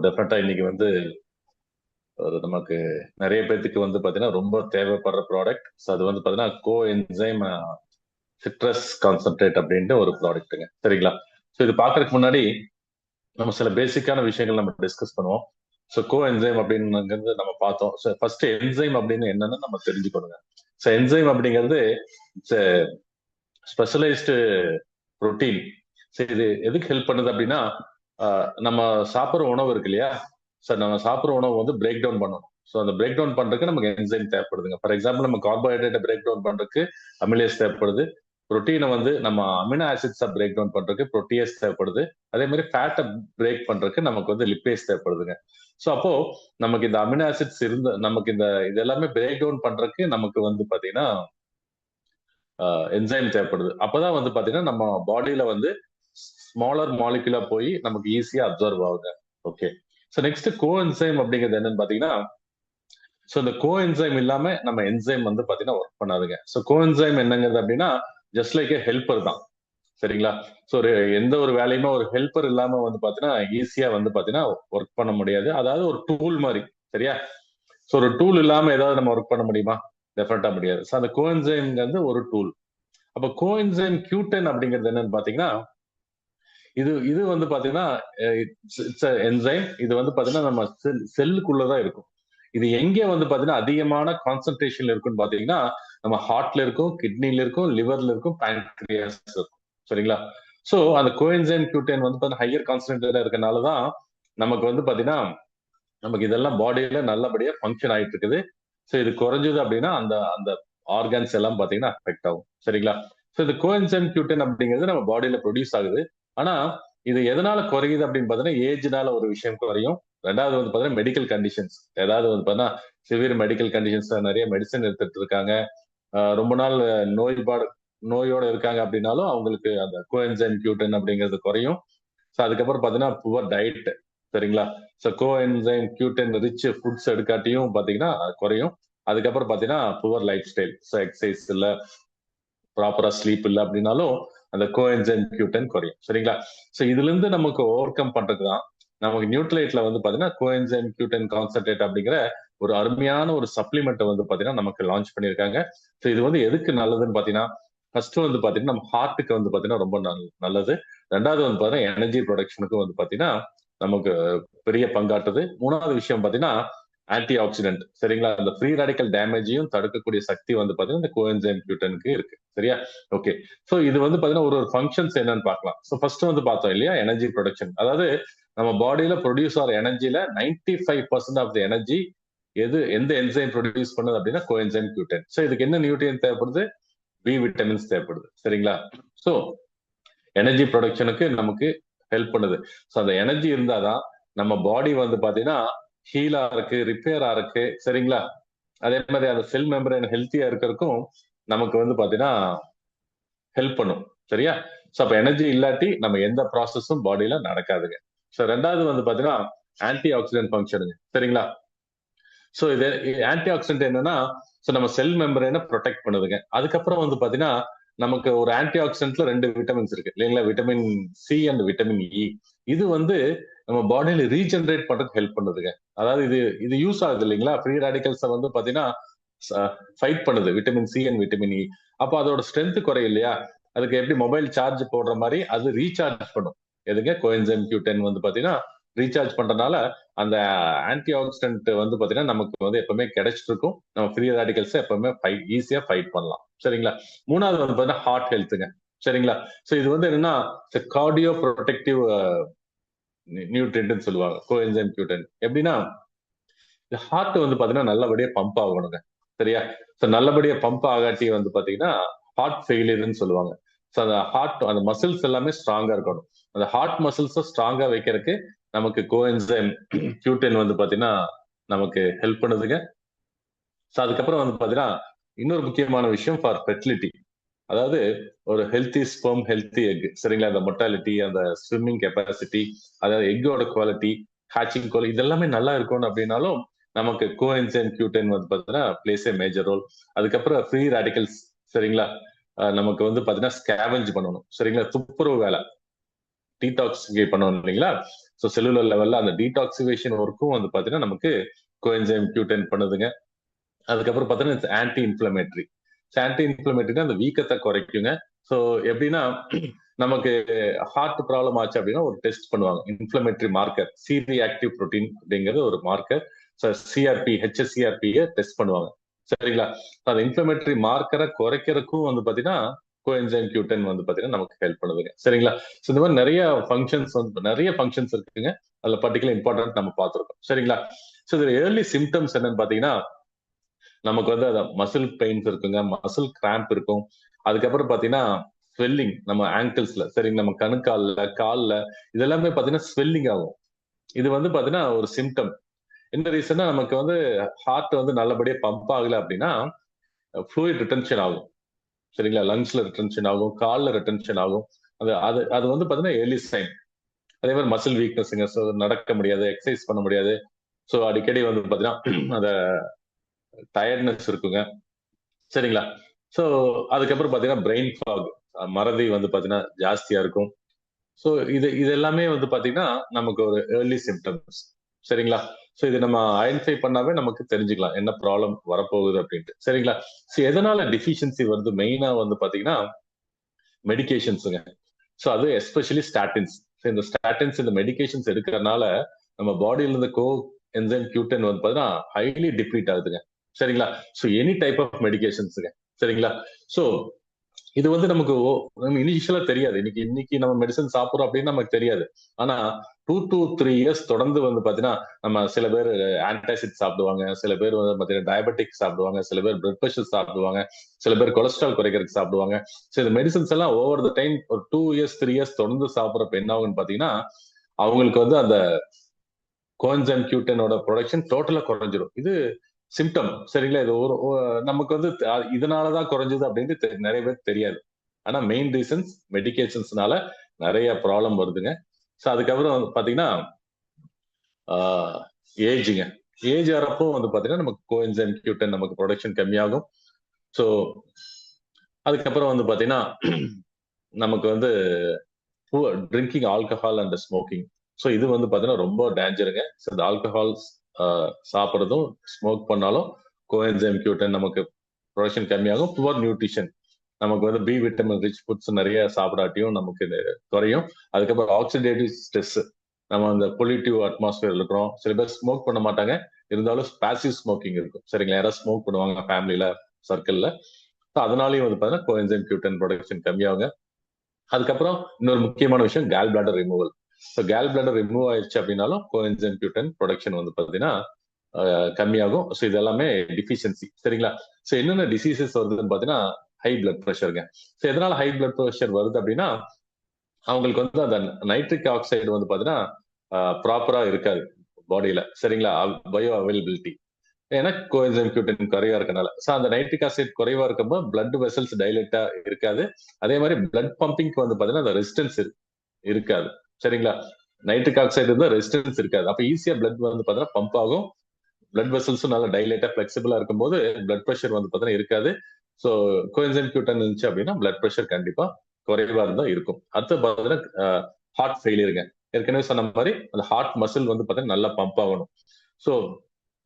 டெஃபினட்டா இன்னைக்கு வந்து ஒரு நமக்கு நிறைய பேத்துக்கு வந்து பாத்தீங்கன்னா ரொம்ப தேவைப்படுற ப்ராடக்ட். ஸோ அது வந்து பாத்தீங்கன்னா கோ என்சைம் சிட்ரஸ் கான்சென்ட்ரேட் அப்படின்ட்டு ஒரு ப்ராடக்ட்டுங்க. சரிங்களா? ஸோ இது பார்க்கறதுக்கு முன்னாடி நம்ம சில பேசிக்கான விஷயங்கள் நம்ம டிஸ்கஸ் பண்ணுவோம். ஸோ கோ என்சைம் அப்படிங்கிறது நம்ம பார்த்தோம். ஸோ ஃபர்ஸ்ட் என்சைம் அப்படின்னு என்னன்னு நம்ம தெரிஞ்சுக்கணுங்க. ஸோ என்சைம் அப்படிங்கிறது ஸ்பெஷலைஸ்டு புரோட்டீன். சரி, இது எதுக்கு ஹெல்ப் பண்ணுது அப்படின்னா நம்ம சாப்பிட்ற உணவு இருக்கு இல்லையா? சார் நம்ம சாப்பிட்ற உணவு வந்து பிரேக் டவுன் பண்ணணும். ஸோ அந்த பிரேக் டவுன் பண்றதுக்கு நமக்கு என்சைம் தேவைப்படுதுங்க. ஃபார் எக்ஸாம்பிள் நம்ம கார்போஹைட்ரேட்டை பிரேக் டவுன் பண்றதுக்கு அமிலேஸ் தேவைப்படுது. புரோட்டீனை வந்து நம்ம அமினோ ஆசிட்ஸை பிரேக் டவுன் பண்றதுக்கு புரோட்டியஸ் தேவைப்படுது. அதே மாதிரி ஃபேட்டை பிரேக் பண்றதுக்கு நமக்கு வந்து லிப்பேஸ் தேவைப்படுதுங்க. ஸோ அப்போ நமக்கு இந்த அமினோ ஆசிட்ஸ் இருந்த நமக்கு இந்த இது எல்லாமே பிரேக் டவுன் பண்றதுக்கு நமக்கு வந்து பாத்தீங்கன்னா என்சைம் தேவைப்படுது. அப்பதான் வந்து பாத்தீங்கன்னா நம்ம பாடியில வந்து ஸ்மாலர் மாலிகுலா போய் நமக்கு ஈஸியா அப்சர்வ் ஆகுங்க. Okay. So next coenzyme அப்படிங்கிறது என்னன்னு பாத்தீங்கன்னா, ஸோ இந்த கோ என்சைம் இல்லாம நம்ம என்சைம் வந்து பாத்தீங்கன்னா ஒர்க் பண்ணாதுங்க. ஸோ கோ என்சைம் என்னங்கிறது அப்படின்னா ஜஸ்ட் லைக் ஏ ஹெல்ப்பர் தான். சரிங்களா? ஸோ ஒரு எந்த ஒரு வேலையுமே ஒரு ஹெல்ப்பர் இல்லாம வந்து பாத்தீங்கன்னா ஈஸியா வந்து பாத்தீங்கன்னா ஒர்க் பண்ண முடியாது. அதாவது ஒரு டூல் மாதிரி. சரியா? ஸோ ஒரு டூல் இல்லாம ஏதாவது நம்ம ஒர்க் பண்ண முடியுமா? டெஃபினட்டா முடியாது. ஸோ அந்த கோஎன்சைம்ங்கிறது ஒரு டூல். அப்ப கோஎன்சைம் Q10 அப்படிங்கிறது என்னன்னு பாத்தீங்கன்னா, இது இது வந்து பாத்தீங்கன்னா இட்ஸ் என்சைம். இது வந்து பாத்தீங்கன்னா நம்ம செல்லுக்குள்ளதான் இருக்கும். இது எங்க வந்து பாத்தீங்கன்னா அதிகமான கான்சென்ட்ரேஷன்ல இருக்குன்னு பாத்தீங்கன்னா, நம்ம ஹார்ட்ல இருக்கும், கிட்னில இருக்கும், லிவர்ல இருக்கும், பேன்க்ரியாஸ் இருக்கும். சரிங்களா? சோ அந்த கோஎன்சைம் Q10 வந்து பாத்தீங்கன்னா ஹையர் கான்சென்ட்ரேட்டடா இருக்கனாலதான் நமக்கு வந்து பாத்தீங்கன்னா நமக்கு இதெல்லாம் பாடியில நல்லபடியா ஃபங்க்ஷன் ஆயிட்டு இருக்குது. ஸோ இது குறைஞ்சது அப்படின்னா அந்த அந்த ஆர்கன்ஸ் எல்லாம் பாத்தீங்கன்னா அஃபெக்ட் ஆகும். சரிங்களா? ஸோ இது கோஎன்சைம் Q10 அப்படிங்கிறது நம்ம பாடியில ப்ரொடியூஸ் ஆகுது. ஆனா இது எதனால குறையுது அப்படின்னு பாத்தீங்கன்னா ஏஜ்னால ஒரு விஷயம் குறையும். ரெண்டாவது வந்து பாத்தீங்கன்னா மெடிக்கல் கண்டிஷன்ஸ். ஏதாவது வந்து பாத்தீங்கன்னா சிவியர் மெடிக்கல் கண்டிஷன்ஸ் நிறைய மெடிசன் எடுத்துட்டு இருக்காங்க. ரொம்ப நாள் நோய்பாடு நோயோட இருக்காங்க அப்படின்னாலும் அவங்களுக்கு அந்த கோஎன்சைம் Q10 அப்படிங்கிறது குறையும். ஸோ அதுக்கப்புறம் பாத்தீங்கன்னா புவர் டயட். சரிங்களா? So coenzyme Q10 rich foods எடுக்காட்டியும் பாத்தீங்கன்னா அது குறையும். அதுக்கப்புறம் பாத்தீங்கன்னா poor lifestyle. So exercise இல்ல, ப்ராப்பரா ஸ்லீப் இல்ல அப்படின்னாலும் அந்த கோஎன்சைம் Q10 குறையும். சரிங்களா? ஸோ இதுல இருந்து நமக்கு ஓவர் கம் பண்றது தான் நமக்கு நியூட்ரலைட்ல வந்து பாத்தீங்கன்னா கோஎன்சைம் Q10 கான்சென்ட்ரேட் அப்படிங்கிற ஒரு அருமையான ஒரு சப்ளிமெண்ட் வந்து பாத்தீங்கன்னா நமக்கு லான்ச் பண்ணியிருக்காங்க. ஸோ இது வந்து எதுக்கு நல்லதுன்னு பாத்தீங்கன்னா ஃபர்ஸ்ட் வந்து பாத்தீங்கன்னா நம்ம ஹார்ட்டுக்கு வந்து பாத்தீங்கன்னா ரொம்ப நல்லது. ரெண்டாவது வந்து பாத்தீங்கன்னா எனர்ஜி ப்ரொடக்ஷனுக்கு வந்து பாத்தீங்கன்னா நமக்கு பெரிய பங்காற்றுது. மூணாவது விஷயம் பாத்தீங்கன்னா ஆன்டி ஆக்சிடென்ட். சரிங்களா? அந்த ஃப்ரீ ரேடிக்கல் டேமேஜையும் தடுக்கக்கூடிய சக்தி வந்து பாத்தீங்கன்னா இந்த கோஎன்சைம் Q10க்கு இருக்கு. சரியா? ஓகே. சோ இது வந்து பாத்தீங்கன்னா ஒரு ஃபங்க்ஷன்ஸ் என்னன்னு பார்க்கலாம். சோ ஃபர்ஸ்ட் வந்து பார்த்தோம் இல்லையா எனர்ஜி ப்ரொடக்ஷன். அதாவது நம்ம பாடியில ப்ரொடியூஸ் ஆகிற எனர்ஜில 95% ஆஃப் த எனர்ஜி எந்த என்சைம் ப்ரொடியூஸ் பண்ணுது அப்படின்னா கோஎன்சைம் Q10. சோ இதுக்கு என்ன நியூட்ரியன் தேவைப்படுது? பி விட்டமின்ஸ் தேவைப்படுது. சரிங்களா? சோ எனர்ஜி ப்ரொடக்ஷனுக்கு நமக்கு ஹெல்ப் பண்ணுது. ஸோ அந்த எனர்ஜி இருந்தாதான் நம்ம பாடி வந்து பாத்தீங்கன்னா ஹீலா இருக்கு, ரிப்பேரா இருக்கு. சரிங்களா? அதே மாதிரி அந்த செல் மெம்பரேன் ஹெல்த்தியா இருக்கிறதுக்கும் நமக்கு வந்து பாத்தீங்கன்னா ஹெல்ப் பண்ணும். சரியா? ஸோ அப்ப எனர்ஜி இல்லாட்டி நம்ம எந்த ப்ராசஸும் பாடியில நடக்காதுங்க. ஸோ ரெண்டாவது வந்து பாத்தீங்கன்னா ஆன்டி ஆக்சிடென்ட் ஃபங்க்ஷனுங்க. சரிங்களா? ஸோ இது ஆன்டி ஆக்சிடென்ட் என்னன்னா நம்ம செல் மெம்பரேனை ப்ரொடெக்ட் பண்ணுதுங்க. அதுக்கப்புறம் வந்து பாத்தீங்கன்னா நமக்கு ஒரு ஆன்டி ஆக்சிடென்ட்ல ரெண்டு விட்டமின்ஸ் இருக்கு இல்லைங்களா? Vitamin C and vitamin E. இது வந்து நம்ம பாடியில ரீஜெனரேட் பண்றதுக்கு ஹெல்ப் பண்ணுதுங்க. அதாவது இது இது யூஸ் ஆகுது இல்லைங்களா? ஃப்ரீ ரேடிக்கல்ஸை வந்து பாத்தீங்கன்னா ஃபைட் பண்ணுது vitamin C and vitamin E. அப்போ அதோட ஸ்ட்ரென்த் குறையும் இல்லையா? அதுக்கு எப்படி மொபைல் சார்ஜ் போடுற மாதிரி அது ரீசார்ஜ் பண்ணும். எதுங்க கோஎன்சைம் Q10 வந்து பாத்தீங்கன்னா ரீசார்ஜ் பண்றதுனால அந்த ஆன்டி ஆக்சிடென்ட் வந்து பாத்தீங்கன்னா நமக்கு வந்து எப்பவுமே கிடைச்சிட்டு இருக்கும். நம்ம ஃப்ரீ ரேடிக்கல்ஸ் எப்பவுமே ஈஸியா ஃபைட் பண்ணலாம். சரிங்களா? மூணாவது வந்து பாத்தீங்கன்னா ஹார்ட் ஹெல்த்துங்க. சரிங்களா? சோ இது வந்து என்னன்னா கார்டியோ ப்ரொடெக்டிவ் நியூட்ரியன்ட்னு சொல்லுவாங்க கோஎன்சைம் Q10. எப்படின்னா ஹார்ட் வந்து பாத்தீங்கன்னா நல்லபடியா பம்ப் ஆகணுங்க. சரியா? சோ நல்லபடியா பம்ப் ஆகாட்டி வந்து பாத்தீங்கன்னா ஹார்ட் ஃபெயிலியர்னு சொல்லுவாங்க. சோ அந்த ஹார்ட் அந்த மசில்ஸ் எல்லாமே ஸ்ட்ராங்கா இருக்கணும். அந்த ஹார்ட் மசில்ஸை ஸ்ட்ராங்கா வைக்கிறதுக்கு நமக்கு கோஎன்சைம் Q10 வந்து பாத்தீங்கன்னா நமக்கு ஹெல்ப் பண்ணுதுங்க. சோ அதுக்கப்புறம் வந்து பாத்தீங்கன்னா இன்னொரு முக்கியமான விஷயம் ஃபார் ஃபெர்டிலிட்டி. அதாவது ஒரு ஹெல்த்தி ஸ்பெர்ம், ஹெல்த்தி எக். சரிங்களா? அந்த மொட்டாலிட்டி, அந்த ஸ்விம்மிங் கெப்பாசிட்டி, அதாவது எக்கோட குவாலிட்டி, ஹேச்சிங் குவாலிட்டி இதெல்லாமே நல்லா இருக்கணும் அப்படின்னாலும் நமக்கு கோஎன்சைம் Q10 வந்து பாத்தீங்கன்னா பிளேஸ் ஏ மேஜர் ரோல். அதுக்கப்புறம் ஃப்ரீ ரேடிக்கல்ஸ். சரிங்களா? நமக்கு வந்து பாத்தீங்கன்னா ஸ்கேவெஞ்ச் பண்ணணும். சரிங்களா? துப்புரவு வேலை டீடாக்சிஃபை பண்ணணும் இல்லைங்களா? ஸோ செல்லுலர் லெவல்ல அந்த டீடாக்சிவேஷன் ஒர்க்கும் வந்து பாத்தீங்கன்னா நமக்கு கோஎன்சைம் Q10 பண்ணுதுங்க. அதுக்கப்புறம் பாத்தீங்கன்னா ஆன்டி இன்ஃபிளமேட்டரி. ஆன்டி இன்ஃபிளமேட்டரினா அந்த வீக்கத்தை குறைக்குங்க. ஸோ எப்படின்னா நமக்கு ஹார்ட் ப்ராப்ளம் ஆச்சு அப்படின்னா ஒரு டெஸ்ட் பண்ணுவாங்க, inflammatory marker, C reactive protein அப்படிங்கிறது ஒரு மார்க்கர். சிஆர்பி HSCRP டெஸ்ட் பண்ணுவாங்க. சரிங்களா? அந்த இன்ஃபிளமேட்டரி மார்க்கரை குறைக்கிறதுக்கும் வந்து பாத்தீங்கன்னா கோஎன்சைம் Q10 வந்து பாத்தீங்கன்னா நமக்கு ஹெல்ப் பண்ணுதுங்க. சரிங்களா? ஸோ இந்த மாதிரி நிறைய ஃபங்க்ஷன்ஸ் இருக்குங்க. அதுல பர்டிகுலர் இம்பார்ட்டன்ட் நம்ம பார்த்திருக்கோம். சரிங்களா? ஸோ இதுல ஏர்லி சிம்டம்ஸ் என்னன்னு பாத்தீங்கன்னா நமக்கு வந்து மசில் பெயின்ஸ் இருக்குங்க, மசில் கிராம்ப் இருக்கும். அதுக்கப்புறம் பாத்தீங்கன்னா ஸ்வெல்லிங் நம்ம ஆங்கிள்ஸ்ல, சரி, நம்ம கணுக்கால்ல, கால்ல, இதெல்லாமே பாத்தீங்கன்னா ஸ்வெல்லிங் ஆகும். இது வந்து பாத்தீங்கன்னா ஒரு சிம்டம். என்ன ரீசன்னா நமக்கு வந்து ஹார்ட் வந்து நல்லபடியா பம்ப் ஆகல அப்படின்னா ஃப்ளூயிட் ரிட்டன்ஷன் ஆகும். சரிங்களா? லங்ஸ்ல ரிட்டன்ஷன் ஆகும், கால்ல ரிட்டன்ஷன் ஆகும். அது அது அது வந்து பாத்தீங்கன்னா ஏர்லி சைன். அதே மாதிரி மசில் வீக்னஸ்ங்க, ஸோ நடக்க முடியாது, எக்ஸசைஸ் பண்ண முடியாது. ஸோ அடிக்கடி வந்து பாத்தீங்கன்னா அந்த டயர்ட்னஸ் இருக்குங்க. சரிங்களா? ஸோ அதுக்கப்புறம் பாத்தீங்கன்னா பிரெயின் ஃபாக், மறதி வந்து பாத்தீங்கன்னா ஜாஸ்தியா இருக்கும். ஸோ இது எல்லாமே வந்து பாத்தீங்கன்னா நமக்கு ஒரு ஏர்லி சிம்டம்ஸ். சரிங்களா? ஸோ இது நம்ம ஐடென்டிஃபை பண்ணாவே நமக்கு தெரிஞ்சுக்கலாம் என்ன ப்ராப்ளம் வரப்போகுது அப்படின்ட்டு. சரிங்களா? ஸோ எதனால டிஃபிஷியன்சி வருது மெயினா வந்து பாத்தீங்கன்னா மெடிகேஷன்ஸுங்க. ஸோ அது எஸ்பெஷலி ஸ்டாட்டின்ஸ். இந்த ஸ்டாட்டின்ஸ், இந்த மெடிகேஷன்ஸ் எடுக்கிறதுனால நம்ம பாடியில இருந்து என்சைம் Q10 வந்து பாத்தீங்கன்னா ஹைலி டிப்ளீட் ஆகுதுங்க. சரிங்களா? ஸோ எனி டைப் ஆஃப் மெடிகேஷன்ஸுங்க. சரிங்களா? ஸோ இது வந்து நமக்கு இனிஷியலா தெரியாது. இன்னைக்கு நம்ம மெடிசன் சாப்பிடுறோம் அப்படின்னு நமக்கு தெரியாது. ஆனா 2 to 3 இயர்ஸ் தொடர்ந்து வந்து பாத்தீங்கன்னா நம்ம சில பேர் ஆன்டாசிட் சாப்பிடுவாங்க, சில பேர் வந்து பாத்தீங்கன்னா டயபெட்டிக் சாப்பிடுவாங்க, சில பேர் பிளட் பிரஷர் சாப்பிடுவாங்க, சில பேர் கொலஸ்ட்ரால் குறைக்கிறதுக்கு சாப்பிடுவாங்க. ஸோ இந்த மெடிசன்ஸ் எல்லாம் ஓவர் த டைம் ஒரு 2 இயர்ஸ் 3 இயர்ஸ் தொடர்ந்து சாப்பிட்றப்ப என்ன ஆகும்னு பாத்தீங்கன்னா அவங்களுக்கு வந்து அந்த கோஎன்சைம் Q10 ப்ரொடக்ஷன் டோட்டலா குறைஞ்சிரும். இது சிம்டம். சரிங்களா? இது நமக்கு வந்து இதனாலதான் குறைஞ்சது அப்படின்ட்டு நிறைய பேருக்கு தெரியாது. ஆனா மெயின் ரீசன்ஸ் மெடிகேஷன்ஸ்னால நிறைய ப்ராப்ளம் வருதுங்க. ஸோ அதுக்கப்புறம் வந்து பாத்தீங்கன்னா ஏஜுங்க. ஏஜ் ஆறப்போ வந்து பாத்தீங்கன்னா நமக்கு கோஎன்சைம் Q10 நமக்கு ப்ரொடக்ஷன் கம்மியாகும். ஸோ அதுக்கப்புறம் வந்து பாத்தீங்கன்னா நமக்கு வந்து drinking alcohol and smoking. So இது வந்து பாத்தீங்கன்னா ரொம்ப டேஞ்சருங்க. ஸோ இந்த ஆல்கஹால் சாப்பிட்றதும் ஸ்மோக் பண்ணாலும் கோஎன்சைம் Q10 நமக்கு ப்ரொடக்ஷன் கம்மியாகும். புவர் நியூட்ரிஷன், நமக்கு வந்து பி விட்டமின் ரிச் ஃபுட்ஸ் நிறைய சாப்பிடாட்டியும் நமக்கு இது குறையும். அதுக்கப்புறம் ஆக்சிடேட்டிவ் ஸ்ட்ரெஸ், நம்ம அந்த பொல்யூட்டிவ் அட்மாஸ்பியர் இருக்கிறோம். சில பேர் ஸ்மோக் பண்ண மாட்டாங்க, இருந்தாலும் பாசிவ் ஸ்மோக்கிங் இருக்கும். சரிங்களா? யாராவது ஸ்மோக் பண்ணுவாங்க ஃபேமிலியில, சர்க்கிள்ல. அதனாலயும் வந்து பாத்தீங்கன்னா கோஎன்சைம் Q10 ப்ரொடக்ஷன் கம்மியாகுங்க. அதுக்கப்புறம் இன்னொரு முக்கியமான விஷயம் Khel bladder removal. So Khel bladder remove ஆயிடுச்சு அப்படின்னாலும் கோஎன்சைம் Q10 ப்ரொடக்ஷன் வந்து பாத்தீங்கன்னா கம்மியாகும். ஸோ இது எல்லாமே டிஃபிஷியன்சி. சரிங்களா? ஸோ என்னென்ன டிசீசஸ் வருதுன்னு பாத்தீங்கன்னா ஹை பிளட் ப்ரெஷருங்க. ஸோ எதனால ஹை பிளட் ப்ரெஷர் வருது அப்படின்னா அவங்களுக்கு வந்து அந்த நைட்ரிக் ஆக்சைடு வந்து பாத்தீங்கன்னா ப்ராப்பரா இருக்காது பாடியில. சரிங்களா? பயோ அவைலபிலிட்டி, ஏன்னா கோஎன்சைம் Q10 குறைவா இருக்கனால. ஸோ அந்த நைட்ரிக் ஆசிட் குறைவா இருக்கும்போது பிளட் வெசல்ஸ் டைலேட்டா இருக்காது. அதே மாதிரி பிளட் பம்பிங்க்கு வந்து பாத்தீங்கன்னா அந்த ரெசிஸ்டன்ஸ் இருக்காது. சரிங்களா? நைட்ரிக் ஆக்சைடு இருந்தா ரெசிஸ்டன்ஸ் இருக்காது. அப்ப ஈஸியா பிளட் வந்து பாத்தீங்கன்னா பம்ப் ஆகும். பிளட் வெசல்ஸும் நல்லா டைலேட்டா பிளெக்சிபிளா இருக்கும்போது பிளட் ப்ரெஷர் வந்து பாத்தீங்கன்னா இருக்காது. ஸோ கோஎன்சைம் Q10 இருந்துச்சு அப்படின்னா பிளட் ப்ரெஷர் கண்டிப்பா குறைவா இருந்தா இருக்கும். அடுத்து பாத்தீங்கன்னா ஹார்ட் ஃபெயிலியருங்க. ஏற்கனவே சொன்ன மாதிரி அந்த ஹார்ட் மசில் வந்து பாத்தீங்கன்னா நல்லா பம்ப் ஆகணும். ஸோ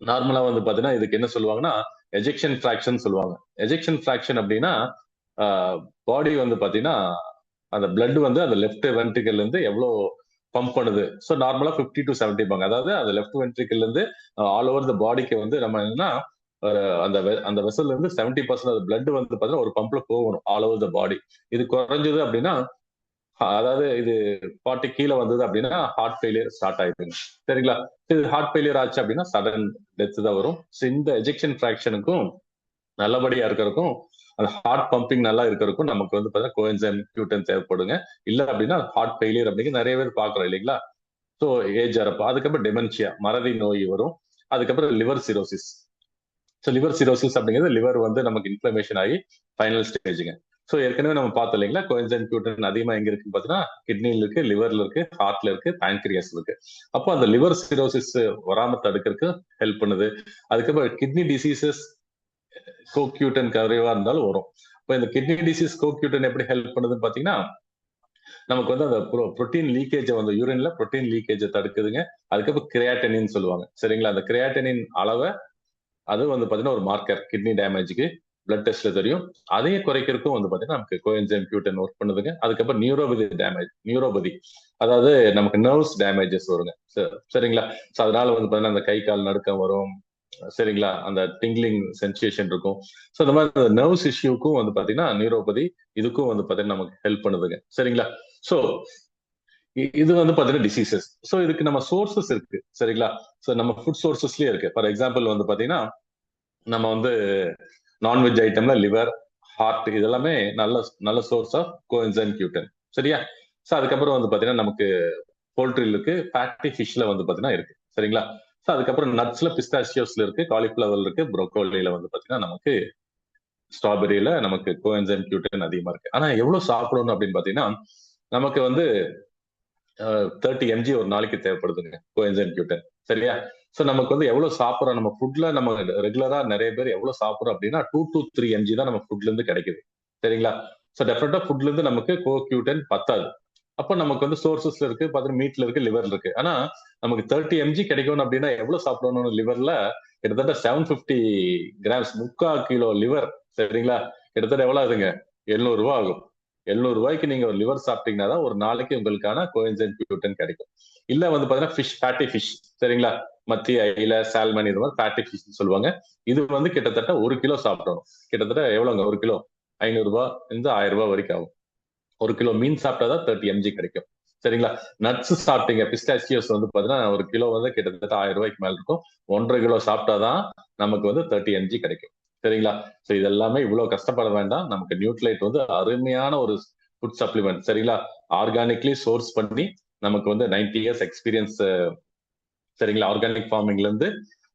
நார்மலா வந்து பாத்தீங்கன்னா இதுக்கு என்ன சொல்லுவாங்கன்னா எஜெக்ஷன் ஃபிராக்ஷன் சொல்லுவாங்க. எஜெக்ஷன் ஃபிராக்ஷன் அப்படின்னா பாடி வந்து பாத்தீங்கன்னா அந்த பிளட் வந்து அந்த லெஃப்ட் வென்ட்ரிக்கல்ல இருந்து எவ்வளவு பம்ப் பண்ணுது. ஸோ நார்மலா 50 to 70 பாங்க. அதாவது அந்த லெஃப்ட் வென்ட்ரிக்கல்ல இருந்து ஆல் ஓவர் த பாடிக்கு வந்து நம்ம என்னன்னா அந்த வெசல்ல இருந்து 70% பிளட் வந்து பாத்தீங்கன்னா ஒரு பம்ப்ல போகணும் ஆல் ஓவர் த பாடி. இது குறைஞ்சது அப்படின்னா அதாவது இது 40 கீழே வந்தது அப்படின்னா ஹார்ட் ஃபெயிலியர் ஸ்டார்ட் ஆயிடுங்க. சரிங்களா? இது ஹார்ட் ஃபெயிலியர் ஆச்சு அப்படின்னா சடன் டெத் தான் வரும். இந்த எஜெக்ஷன் ஃபிராக்ஷனுக்கும் நல்லபடியா இருக்கிறதுக்கும் அந்த ஹார்ட் பம்பிங் நல்லா இருக்கிறதுக்கும் நமக்கு வந்து பாத்தீங்கன்னா கோஎன்சைம் Q10 தேவைப்படுங்க. இல்ல அப்படின்னா ஹார்ட் ஃபெயிலியர் அப்படிங்கிற நிறைய பேர் பாக்குறோம் இல்லைங்களா? ஸோ ஏஜ் ஆறப்ப அதுக்கப்புறம் டெமென்ஷியா, மறதி நோய் வரும். அதுக்கப்புறம் liver cirrhosis. So liver cirrhosis அப்படிங்கிறது லிவர் வந்து நமக்கு இன்ஃபிளமேஷன் ஆகி ஃபைனல் ஸ்டேஜுங்க. ஸோ ஏற்கனவே நம்ம பார்த்தோம் இல்லைங்களா, கோஎன்சைம் Q10 அதிகமா எங்க இருக்குன்னு பாத்தீங்கன்னா கிட்னில இருக்கு, லிவர்ல இருக்கு, ஹார்ட்ல இருக்கு, பேங்க்ரியாஸ் இருக்கு. அப்போ அந்த லிவர் சிரோசிஸ் வராம தடுக்கிறதுக்கு ஹெல்ப் பண்ணுது. அதுக்கப்புறம் கிட்னி டிசீசஸ் Q10 குறைவா இருந்தாலும் வரும். இப்போ இந்த கிட்னி டிசீஸ் Q10 எப்படி ஹெல்ப் பண்ணுதுன்னு பாத்தீங்கன்னா நமக்கு வந்து அந்த புரோட்டீன் லீக்கேஜை வந்து யூரின்ல புரோட்டீன் லீக்கேஜை தடுக்குதுங்க. அதுக்கப்புறம் கிரியாட்டனின் சொல்லுவாங்க சரிங்களா. அந்த கிரியாட்டனின் அளவை அது வந்து பாத்தீங்கன்னா ஒரு மார்க்கர் கிட்னி டேமேஜ்க்கு பிளட் டெஸ்ட்ல தெரியும். அதையும் குறைக்கிறதுக்கும் வந்து பாத்தீங்கன்னா நமக்கு கோஎன்சைம் Q10 ஒர்க் பண்ணுதுங்க. அதுக்கப்புறம் நியூரோபதி அதாவது நமக்கு நர்வ்ஸ் டேமேஜஸ் வருங்க சரிங்களா. ஸோ அதனால வந்து பாத்தீங்கன்னா அந்த கை கால் நடுக்கம் வரும் சரிங்களா. அந்த டிங்லிங் சென்சேஷன் இருக்கும். ஸோ இந்த மாதிரி நர்வ்ஸ் இஷ்யூக்கும் வந்து பாத்தீங்கன்னா நியூரோபதி இதுக்கும் வந்து பாத்தீங்கன்னா நமக்கு ஹெல்ப் பண்ணுதுங்க சரிங்களா. ஸோ இது வந்து பாத்தீங்கன்னா டிசீசஸ். ஸோ இதுக்கு நம்ம சோர்சஸ் இருக்கு சரிங்களா. ஸோ நம்ம ஃபுட் சோர்சஸ்லயே இருக்கு. ஃபார் எக்ஸாம்பிள் வந்து பாத்தீங்கன்னா நம்ம வந்து நான்வெஜ் ஐட்டம்ல லிவர், ஹார்ட் இதெல்லாமே நல்ல நல்ல சோர்ஸ் ஆஃப் கோஎன்சைம் Q10 சரியா. ஸோ அதுக்கப்புறம் வந்து பாத்தீங்கன்னா நமக்கு போல்ட்ரில இருக்கு, ஃபேட்டி ஃபிஷ்ல வந்து பாத்தீங்கன்னா இருக்கு சரிங்களா. ஸோ அதுக்கப்புறம் நட்ஸ்ல பிஸ்தாஷியோஸ்ல இருக்கு, காலிஃபிளவர்ல இருக்கு, ப்ரோக்கோலில வந்து பாத்தீங்கன்னா நமக்கு ஸ்ட்ராபெரியில நமக்கு கோஎன்சைம் Q10 அதிகமா இருக்கு. ஆனா எவ்வளவு சாப்பிடணும் அப்படின்னு பாத்தீங்கன்னா நமக்கு வந்து 30 mg ஒரு நாளைக்கு தேவைப்படுதுங்க கோஎன்சைம் Q10 சரியா. ஸோ நமக்கு வந்து எவ்வளவு சாப்பிடுறோம் நம்ம ஃபுட்ல நம்ம ரெகுலரா நிறைய பேர் எவ்வளவு சாப்பிடுறோம் அப்படின்னா 2 to 3 mg தான் நம்ம ஃபுட்ல இருந்து கிடைக்குது சரிங்களா. ஸோ டெஃபினட்டா ஃபுட்ல இருந்து நமக்கு Q10 பத்தாது. அப்போ நமக்கு வந்து சோர்சஸ்ல இருக்கு பாத்தீங்கன்னா மீட்ல இருக்கு, லிவர்ல இருக்கு. ஆனா நமக்கு 30 mg கிடைக்கணும் அப்படின்னா எவ்வளவு சாப்பிடணும் லிவர்ல கிட்டத்தட்ட 750 கிராம்ஸ் 3/4 கிலோ லிவர் சரிங்களா. கிட்டத்தட்ட எவ்வளவு ஆகுதுங்க 700 ரூபாய் ஆகும். 700 ரூபாய்க்கு நீங்க ஒரு லிவர் சாப்பிட்டீங்கன்னா தான் ஒரு நாளைக்கு உங்களுக்கான கோஎன்சைம் Q10 கிடைக்கும். இல்ல வந்து பாத்தீங்கன்னா ஃபிஷ் ஃபேட்டி ஃபிஷ் சரிங்களா. மத்தி, அயில, சால்மன் இது மாதிரி ஃபேட்டி ஃபிஷ் சொல்லுவாங்க. இது வந்து கிட்டத்தட்ட 1 கிலோ சாப்பிடணும். கிட்டத்தட்ட எவ்வளவுங்க 1 கிலோ 500 ரூபாய் இருந்து 1000 ரூபாய் வரைக்கும் ஆகும். 1 கிலோ மீன் சாப்பிட்டாதான் 30 mg கிடைக்கும் சரிங்களா. நட்ஸ் சாப்பிட்டீங்க பிஸ்டாச்சியோஸ் வந்து பாத்தீங்கன்னா 1 கிலோ வந்து கிட்டத்தட்ட 1000 ரூபாய்க்கு மேல இருக்கும். 1.5 கிலோ சாப்பிட்டாதான் நமக்கு வந்து 30 mg கிடைக்கும் சரிங்களா. ஸோ இது எல்லாமே இவ்வளவு கஷ்டப்பட வேண்டாம். நமக்கு நியூட்ரைட் வந்து அருமையான ஒரு ஃபுட் சப்ளிமெண்ட் சரிங்களா. ஆர்கானிக்லி சோர்ஸ் பண்ணி நமக்கு வந்து 90 இயர்ஸ் எக்ஸ்பீரியன்ஸ் சரிங்களா. ஆர்கானிக் ஃபார்மிங்ல இருந்து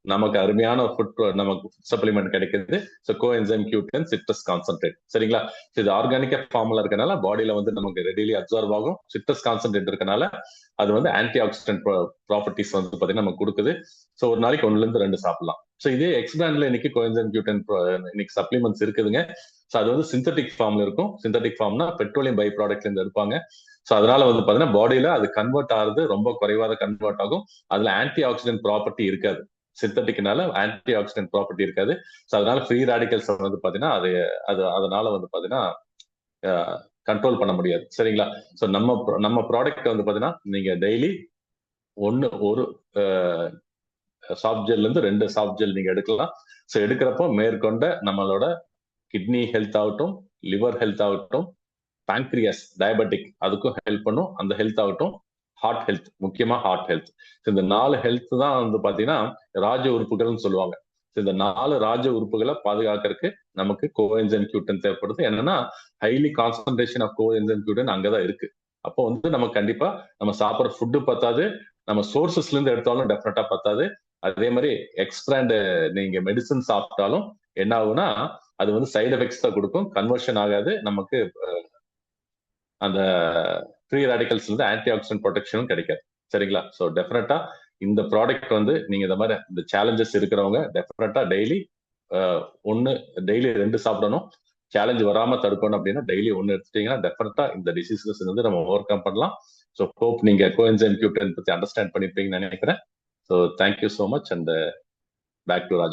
நமக்கு அருமையான ஃபுட் நமக்கு சப்ளிமெண்ட் கிடைக்குது. So coenzyme Q10 citrus concentrate சரிங்களா. இது ஆர்கானிக்கா ஃபார்முலா இருக்கனால பாடியில வந்து நமக்கு ரெடிலி அப்சர்வ் ஆகும். சிட்ரஸ் கான்சென்ட்ரேட் இருக்கனால அது வந்து ஆன்டி ஆக்சிடென்ட் ப்ராப்பர்ட்டிஸ் வந்து பாத்தீங்கன்னா நமக்கு கொடுக்குது. ஸோ ஒரு நாளைக்கு 1 to 2 சாப்பிடலாம். ஸோ இதே எக்ஸ்பிராண்ட்ல இன்னைக்கு கோஎன்சைம் Q10 இன்னைக்கு சப்ளிமெண்ட்ஸ் இருக்குதுங்க. ஸோ அது வந்து சிந்தட்டிக் ஃபார்ம்ல இருக்கும். சிந்தட்டிக் ஃபார்ம்னா பெட்ரோலியம் பை ப்ராடக்ட்ல இருந்து எடுப்பாங்க. ஸோ அதனால வந்து பாத்தீங்கன்னா பாடியில அது கன்வெர்ட் ஆகுது ரொம்ப குறைவாத கன்வெர்ட் ஆகும். அதுல ஆன்டி ஆக்சிடென்ட் ப்ராப்பர்ட்டி இருக்காது. சிந்தட்டிக்னால ஆன்டி ஆக்சிடென்ட் ப்ராப்பர்ட்டி இருக்காது. ஸோ அதனால ஃப்ரீ ரேடிக்கல்ஸ் வந்து பாத்தீங்கன்னா அது அது அதனால வந்து பாத்தீங்கன்னா கண்ட்ரோல் பண்ண முடியாது சரிங்களா. ஸோ நம்ம ப்ராடக்ட் வந்து பாத்தீங்கன்னா நீங்க டெய்லி ஒரு சாஃப்ட் ஜெல்ல இருந்து 2 சாஃப்ட் ஜெல் நீங்க எடுக்கலாம். ஸோ எடுக்கிறப்போ மேற்கொண்ட நம்மளோட கிட்னி ஹெல்த் ஆகட்டும், லிவர் ஹெல்த் ஆகட்டும், பேங்க்ரியாஸ் டயபெட்டிக் அதுக்கும் ஹெல்ப் பண்ணும். அந்த ஹெல்த் ஆகட்டும், ஹார்ட் ஹெல்த் முக்கியமா ஹார்ட் ஹெல்த். இந்த 4 ஹெல்த் தான் வந்து பாத்தீங்கன்னா ராஜ உறுப்புகள்னு சொல்லுவாங்க. இந்த 4 ராஜ உறுப்புகளை பாதுகாக்கிறதுக்கு நமக்கு கோஎன்சைம் Q10 தேவைப்படுது. என்னன்னா highly concentration of coenzyme Q10 அங்கதான் இருக்கு. அப்போ வந்து நமக்கு கண்டிப்பா நம்ம சாப்பிட்ற ஃபுட்டு பத்தாது, நம்ம சோர்சஸ்ல இருந்து எடுத்தாலும் டெஃபினட்டா பத்தாது. அதே மாதிரி எக்ஸ்பிராண்ட் நீங்க மெடிசன் சாப்பிட்டாலும் என்ன ஆகும்னா அது வந்து சைடு எஃபெக்ட்ஸ் தான் கொடுக்கும், கன்வர்ஷன் ஆகாது. நமக்கு அந்த ஃப்ரீ ரேடிக்கல்ஸ் இருந்து ஆன்டி ஆக்சிடென்ட் ப்ரொடெக்ஷனும் கிடைக்காது சரிங்களா. ஸோ டெஃபினட்டா இந்த ப்ராடக்ட் வந்து நீங்க இந்த மாதிரி இந்த சேலஞ்சஸ் இருக்கிறவங்க டெஃபினட்டா டெய்லி 2 சாப்பிடணும். சேலஞ்ச் வராம தடுக்கணும் அப்படின்னா டெய்லி 1 எடுத்துட்டீங்கன்னா டெஃபினட்டா இந்த டிசீசஸ் வந்து நம்ம ஓவர் கம் பண்ணலாம். ஸோ ஹோப் நீங்க கோஎன்சைம் Q10 பத்தி அண்டர்ஸ்டாண்ட் பண்ணிருப்பீங்கன்னு நினைக்கிறேன். So thank you so much and back to Raju.